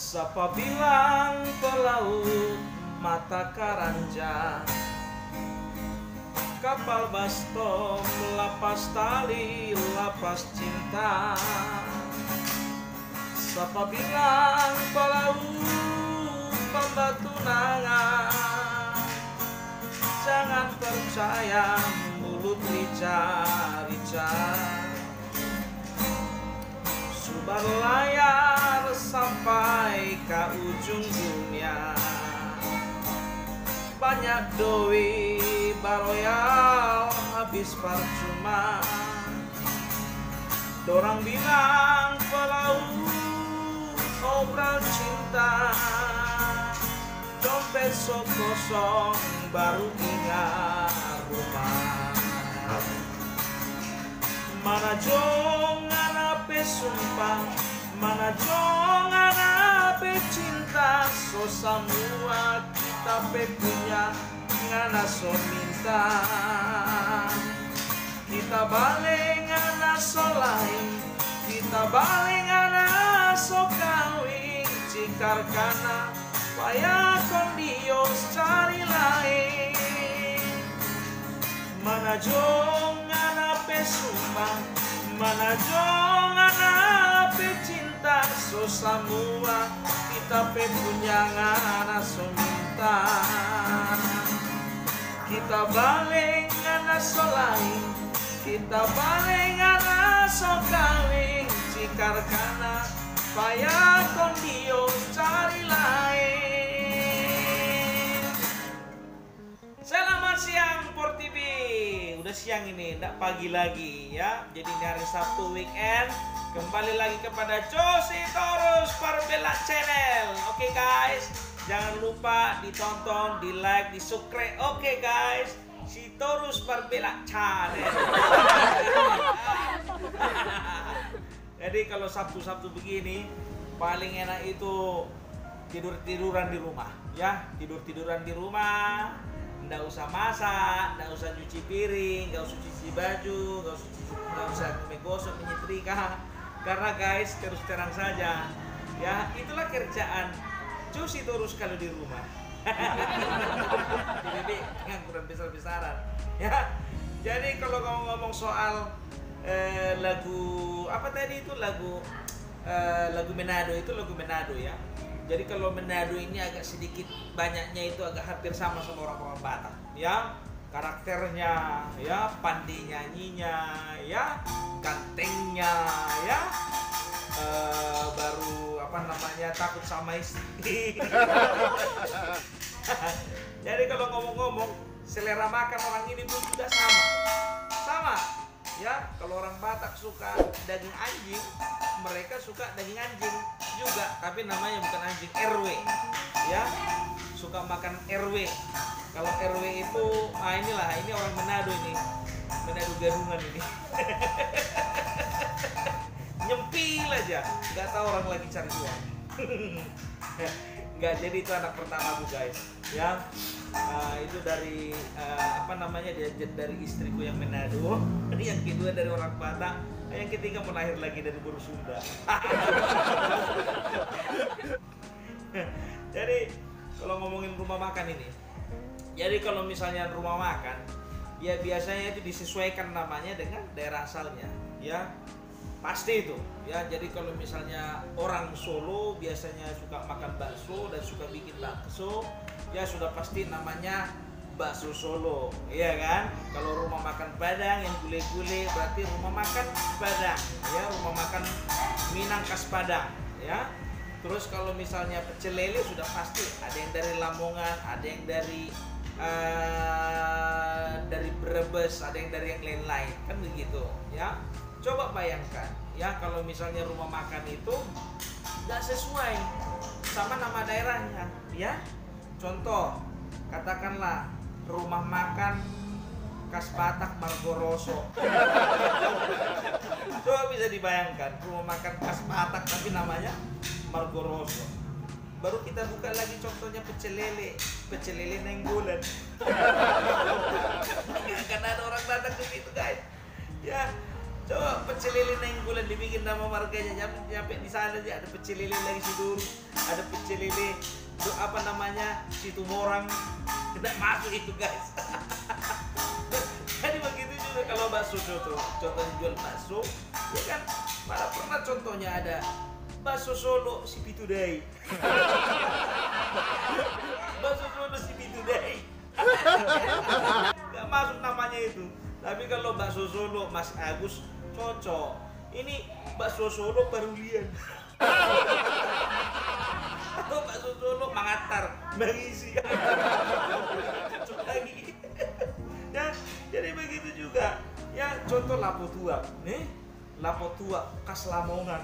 Siapa bilang pelaut mata karanja, kapal bastom lapas tali lapas cinta. Siapa bilang pelaut pembatu nangan, jangan percaya mulut rica-rica. Subar layar sampai ke ujung dunia, banyak doi baroyal habis percuma. Dorang bilang pelaut obral cinta, dompet sok kosong baru ingat rumah. Mana jong anape sumpah, mana jong anape cinta, so semua kita pe punya ngana so minta. Kita balik ngana so lain, kita balik ngana so kawin. Cikar kana payah kondios cari lain. Mana jong anape sumpah, mana jong anape cinta, so semua kita pe punya ngana so minta. Kita balik ngana so lain, kita balik ngana so kawin. Cikar kana payah kondio cari lain. Selamat siang Por TV. Udah siang ini, enggak pagi lagi ya. Jadi ini hari Sabtu weekend. Kembali lagi kepada Josi Torus Parbela Channel. Oke guys, jangan lupa ditonton, di like, di subscribe. Oke guys, si Torus Parbela Channel. Jadi kalau Sabtu-Sabtu begini paling enak itu tidur-tiduran di rumah ya. Tidur-tiduran di rumah, nggak usah masak, nggak usah cuci piring, nggak usah cuci baju, nggak usah menggosok, menyetrika. Karena guys, terus terang saja ya, itulah kerjaan Josi Torus kalau di rumah. Jadi ngangguran besar-besaran ya. Jadi kalau kamu ngomong soal lagu apa tadi itu, lagu Manado, itu lagu Manado ya. Jadi kalau Manado ini agak sedikit banyaknya itu agak hampir sama orang-orang Batak ya. Karakternya ya, pandai nyanyinya ya, gantengnya ya, baru apa namanya, takut sama istri. Jadi kalau ngomong-ngomong selera makan orang ini pun sudah sama ya. Kalau orang Batak suka daging anjing, mereka suka daging anjing juga, tapi namanya bukan anjing, RW ya, suka makan RW. Kalau RW itu inilah, ini orang Manado ini, Manado gadungan ini. Nyempil aja, nggak tahu orang lagi cari uang. Nggak, jadi itu anak pertama aku guys ya. Itu dari apa namanya, diajar dari istriku yang Manado. Yang kedua dari orang Batak, yang ketiga mau lahir lagi dari Buru Sunda. Jadi kalau ngomongin rumah makan ini, jadi kalau misalnya rumah makan ya biasanya itu disesuaikan namanya dengan daerah asalnya ya, pasti itu ya. Jadi kalau misalnya orang Solo biasanya suka makan bakso dan suka bikin bakso ya, sudah pasti namanya bakso Solo, iya kan? Kalau rumah makan Padang yang gulai-gulai berarti rumah makan Padang ya, rumah makan Minang khas Padang ya. Terus kalau misalnya pecel lele sudah pasti ada yang dari Lamongan, ada yang dari Brebes, ada yang dari yang lain-lain, kan begitu ya. Coba bayangkan ya, kalau misalnya rumah makan itu nggak sesuai sama nama daerahnya ya. Contoh, katakanlah rumah makan khas Batak Margoroso. Coba bisa dibayangkan, rumah makan khas Batak tapi namanya Margoroso. Baru kita buka lagi contohnya pecel lele Nenggolan. Karena ada orang Batak begitu guys ya. Coba pecel lele Nainggolan dibikin nama marganya, nyampe di sana aja ada pecel lele lagi Siduru, ada pecel lele apa namanya Situmorang, tidak masuk itu guys. Jadi begitu juga kalau bakso tuh, contohnya jual bakso, ya kan mana pernah contohnya ada bakso Solo si Pitudai. Bakso Solo si Pitudai. Gak masuk namanya itu. Tapi kalau bakso Solo Mas Agus cocok. Ini bakso Solo Barulian. Atau bakso Solo Mangatar, Mangisi. Cocok lagi. Ya, jadi begitu juga. Ya, contoh Lapo Tua. Nih, Lapo Tua khas Lamongan.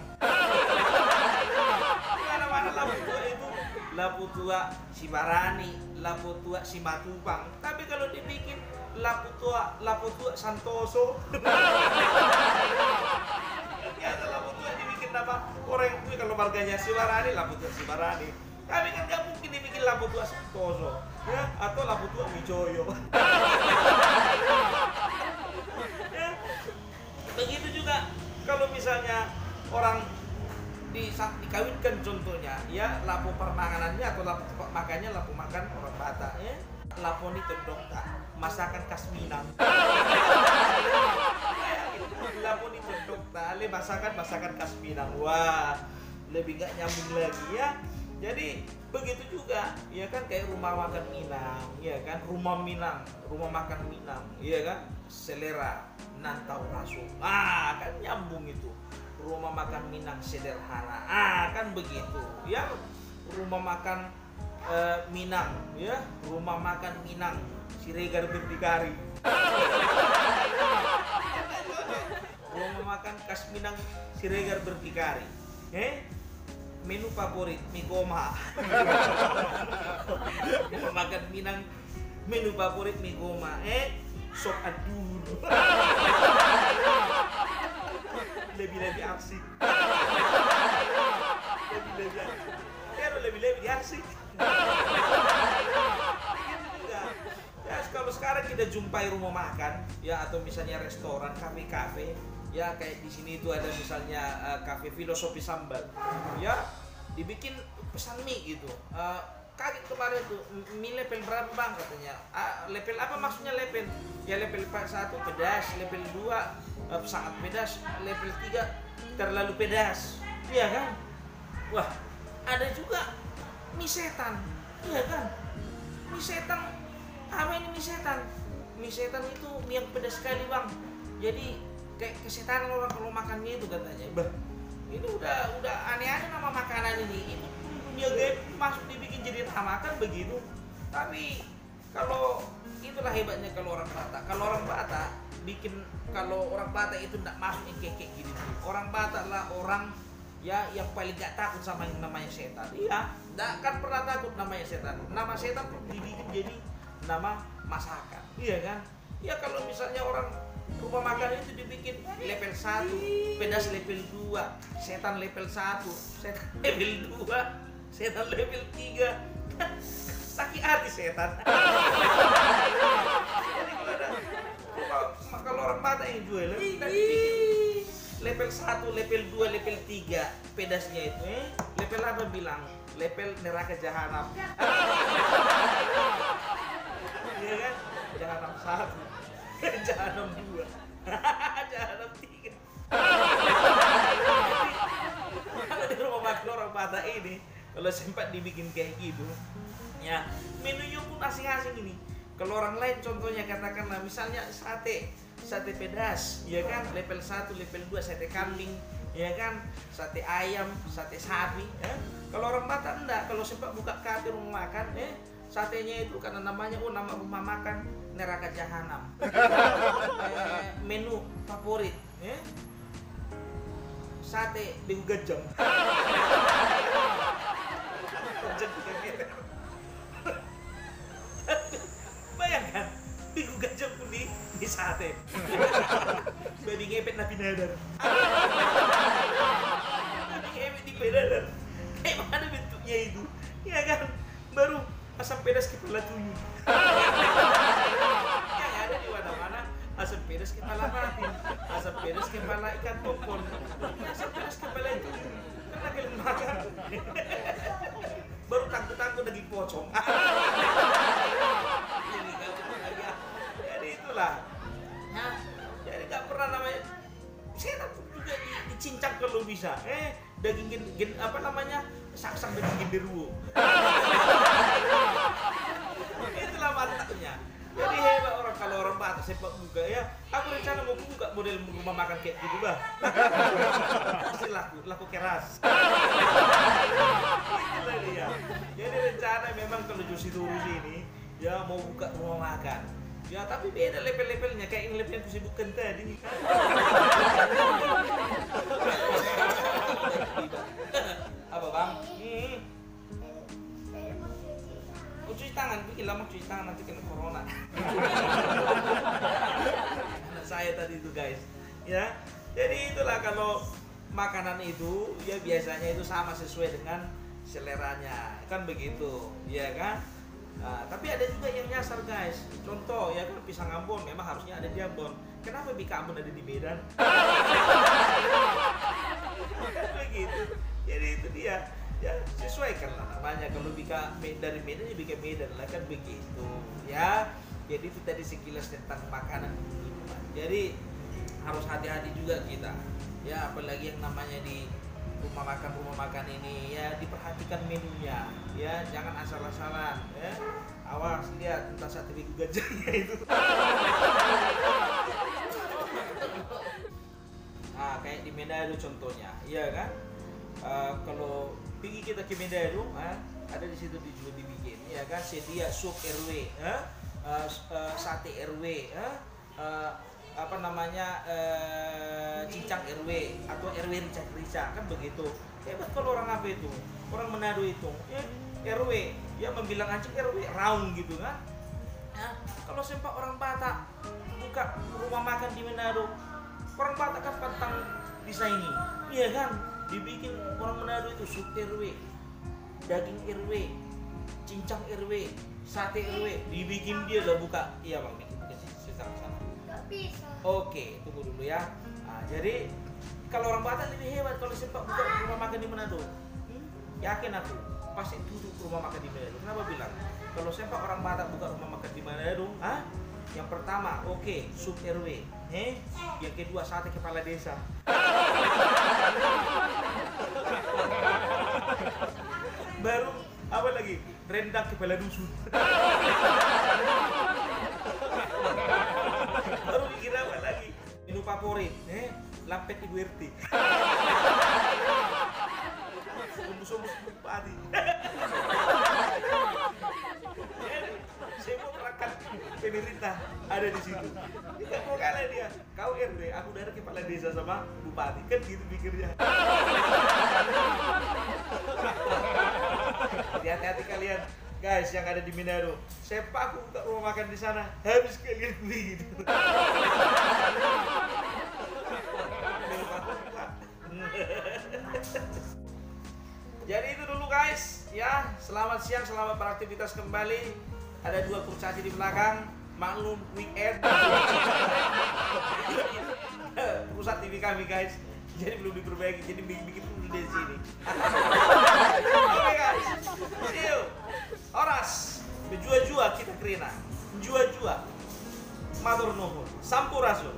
Mana-mana Lapo Tua itu Lapo Tua Sibarani, Lapo Tua Simatupang. Tapi kalau dibikin Lapo Tua Santoso. Ya, ada Lapo Tua dibikin nama orang itu kalau marganya Sibarani, Lapo Tua Sibarani. Tapi kan nggak mungkin dibikin Lapo Tua Santoso, ya, atau Lapo Tua Wijoyo. Ya, begitu juga kalau misalnya orang dikawinkan contohnya, ya lapo permakanannya atau lapo tempat makannya lapo makan orang Batak, ya. Lapo ini tendokta, masakan khas Minang. Lapo ini tendokta, masakan khas Minang. Wah, lebih gak nyambung lagi ya. Jadi begitu juga, ya kan kayak rumah makan Minang, ya kan rumah makan Minang, ya kan selera nantau rasu. Ah, kan nyambung itu. Rumah makan Minang sederhana. Ah, kan begitu. Ya, rumah makan Minang, ya, rumah makan Minang Siregar Berdikari. Rumah makan khas Minang Siregar Berdikari. Menu favorit mie goma. Rumah makan Minang menu favorit mie goma. Sop adur. Lebih asik. Lebih asik. Ya, kalau sekarang kita jumpai rumah makan, ya atau misalnya restoran, kafe-kafe, ya kayak di sini itu ada misalnya kafe Filosofi Sambal, ya dibikin pesan mie gitu. Kaget kemarin tuh, mie level berapa bang katanya? Level apa maksudnya level? Ya level 1 pedas, level 2 sangat pedas, level 3 terlalu pedas, iya kan? Wah, ada juga mie setan, iya kan? Mie setan, apa ini mie setan? Mie setan itu mie yang pedas sekali bang. Jadi kayak kesetanan orang kalau makannya itu katanya. Bah, ini udah aneh-aneh nama makanan ini. Ini dunia gaib masuk dibikin jadi nama kan begitu. Tapi kalau itulah hebatnya kalau orang Batak. Kalau orang Batak itu tidak masuk yang kayak gini. Orang Batak lah orang ya yang paling gak takut sama yang namanya setan. Iya, gak kan pernah takut namanya setan. Nama setan pun dibikin jadi nama masakan. Iya kan? Ya kalau misalnya orang rumah makan itu dibikin level 1, pedas level 2, setan level 1, setan level 2, setan level 3. Sakit hati setan. Jadi kalau orang Batak yang jual dibikin level 1, level 2, level 3 pedasnya itu level apa bilang? Level neraka jahanam. Iya kan? Jahanam 1, jahanam 2, jahanam 3. Kalau di rumah makan orang Batak ini, kalau sempat dibikin kayak gitu, ya menunya pun asing-asing ini. Kalau orang lain contohnya katakanlah misalnya sate pedas, ya kan, level 1, level 2 sate kambing, ya kan, sate ayam, sate sapi, ya. Kalau orang Batak enggak, kalau sempat buka kafe rumah makan, satenya itu karena namanya nama rumah makan neraka jahanam. Menu favorit, sate begu gajang. Bayangkan begu gajang pun di sate. Babi ngepet nabi nadar. Babi ngepet di pedadar. Kayak mana bentuknya itu? Ya kan, baru asam pedas kepala tuyul. Yang ada di mana-mana asam pedas pedas kepala patin, asam pedas kepala ikan tongkol, asam pedas kepala itu karena kalian makan. Baru tangku-tangku daging pocong. Jadi itulah. Nah, jadi nggak pernah namanya. Saya juga dicincang kalau bisa. Daging apa namanya? Saksang daging genderuwo. Itulah mantapnya. Jadi hebat orang kalau orang Batak sepak buka ya. Aku rencana mau buka model rumah makan kayak gitu bah. Pasti laku keras. Itulah dia. Jadi rencana memang kalau Josi Turus ini ya mau buka rumah makan. Ya tapi beda level-levelnya kayak yang level yang kusibukkan tadi. Apa bang? Cuci tangan, bikin lama cuci tangan nanti kena corona. Anak saya tadi itu guys, ya. Jadi itulah kalau makanan itu ya biasanya itu sama sesuai dengan seleranya, kan begitu, ya kan? Nah, tapi ada juga yang nyasar guys. Contoh ya kan pisang Ambon memang harusnya ada di Ambon. Kenapa bika Ambon ada di Medan? Kan begitu. Jadi itu dia. Ya sesuaikan lah namanya, kalau bika dari Medan ya bika Medan lah, kan begitu ya. Jadi itu tadi sekilas tentang makanan. Jadi harus hati-hati juga kita ya, apalagi yang namanya di rumah makan ini ya, diperhatikan menunya ya, jangan asal-asalan ya. Awas lihat entah sate bigu gajahnya itu. Nah kayak di Medan itu contohnya iya kan. Kalau pergi kita ke Medan, ada di situ juga dibikin, ya kan, sedia sup RW, sate RW, apa namanya, cincang RW atau RW rica-rica, kan begitu. Hebat kalau orang apa itu, orang Manado itu, RW, dia membilang anjing RW round gitu kan. Kalau sempat orang Batak buka rumah makan di Manado, orang Batak kan pantang desain ini, iya kan. Dibikin orang Manado itu sup RW, daging RW, cincang RW, sate RW, dibikin dia lah buka. Iya bang, bikin sana. Gak bisa. Oke, tunggu dulu ya. Nah, jadi kalau orang Batak lebih hebat kalau sempat buka rumah makan di Manado. Yakin aku pasti tutup rumah makan di Manado. Kenapa bilang? Kalau sempat orang Batak buka rumah makan di Manado, yang pertama, sup RW, yang kedua sate kepala desa. Baru apa lagi? Rendang kepala dusun. Baru dikira apa lagi? Menu favorit, lampet ibu RT. Sumbus bupati. Semua perangkat pemerintah ada di situ. Tidak mau kalah dia. Kau RW, aku dari kepala desa sama bupati, kan gitu pikirnya. Hati-hati kalian, guys yang ada di Manado. Sepak aku buka rumah makan di sana, habis kalian begitu. Jadi itu dulu guys, ya. Selamat siang, selamat beraktivitas kembali. Ada 2 kurcaci di belakang, maklum weekend. Pusat TV kami guys, jadi belum diperbaiki, jadi bikin dulu di sini. Oke guys, see you. Oras, menjua-jua kita kerina, menjua-jua. Matur nuwun, sampurasun.